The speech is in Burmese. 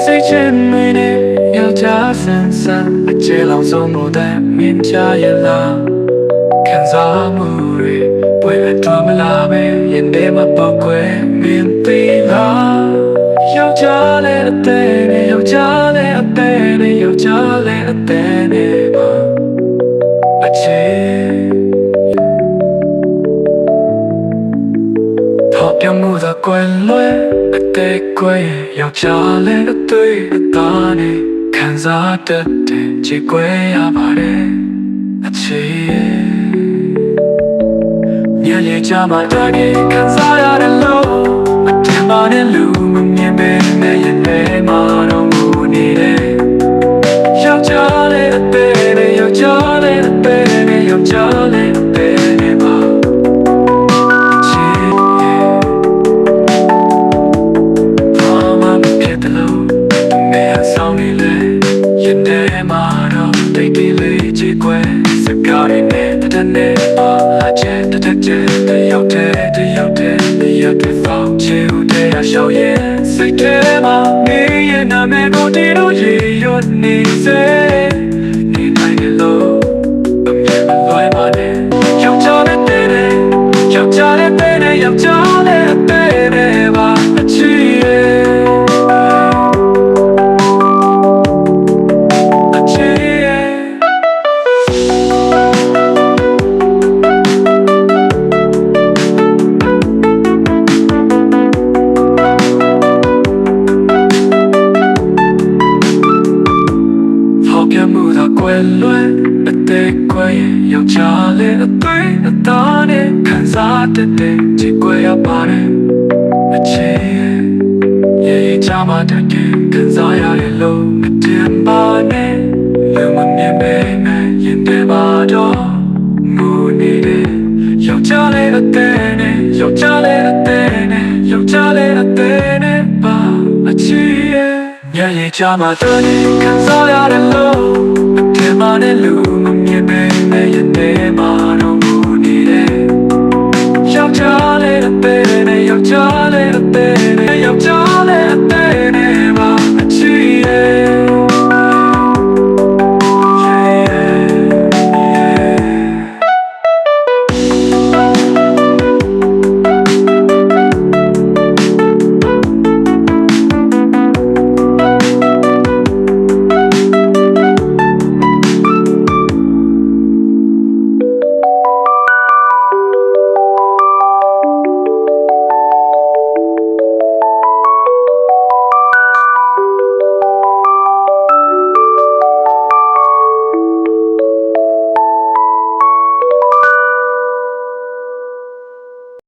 စိတ်ချင်မင်းနဲ့ယောက်ျားဆန်းဆန်းအကျဉ်းလောင်ဆုံးလို့တဲ့မင်းချရလားခံစားမှုတွေပွဲတော်မလာပဲရင်ထဲမှာပေါက်ကွဲမင်းသိလားယောက်ျားလည်းအသေးနဲ့ယောက်ျားလည်းအသေးနဲ့ယောက်ျားလည်းအသေးနဲ့ပါအချစ်ထောက်ပြမှုသာကွယ်လွဲအသေးကွယ်ယောက်ျားလည်းအသေးအသားနဲ့ခံစားတတ်တဲ့ချစ်ကွယ်ရပါတယ်အချစ်ညနေချမှာတကယ်ခံစားရတယ်လို့အထင်ပါနဲ့လူမမြင်ပဲနဲ့ရင်ထဲမှာတော့ငိုနေတယ်ယောက်ျားလေးအသေးနဲ့ယောက်ျားလေးအသေးနဲ့ယောက်ျားလေးအသေးနဲ့ပါချစ်ဘာမှမဖြစ်တယ်လို့မဲဆောင်နေလေရင်ထဲမှာတော့တိတ်တိလေးချစ်ကွယ်စကားတွေနဲ့တနေ့ပါလာချက်တက်ချက်တယောက်တည်းတယောက်တည်းတယောက်တည်းပေါင်းချစ်ဦးတဲ့ရှောက်ရဲ့စိတ်ထဲမှာနေရဲ့နာမည်ကိုတီးလို့ရေရွတ်နေစေနေနိုင်တယ်လို့အမြင်မလွယ်ပါနဲ့ယောက်ျားနဲ့တဲ့ယောက်ျားနဲ့တဲ့ယောက်ျားနဲ့တဲ့ပါအချစ်ရဲ့ပြမှုသာကွယ်လွဲအသေးကွယ်ယောက်ျားလေးအသွေးအသားနဲ့ခံစားတတ်တဲ့ချစ်ကွယ်ရပါတယ်အချစ်ရဲ့ချမ်းသာတဲ့ခံစားရတယ်လို့မတင်ပါနဲ့လူမမြင်ပဲနဲ့ရင်ထဲမှာတော့ငိုနေတယ်ယောက်ျားလေးအသေးနဲ့ယောက်ျားလေးအသေးနဲ့ယောက်ျားလေးအသေးနဲ့ပါအချစ်ရဲ့ညရဲ့ချမ်းသာတဲ့ခံစားရတယ်လို့မတင်ပါနဲ့လူမမြင်ပဲနဲ့ရင်ထဲမှာတော့ငိုနေတယ်ယောက်ျားလေးအသေးနဲ့ယောက်ျားလေးအသေးနဲ့ယောက်ျားလေးအသေး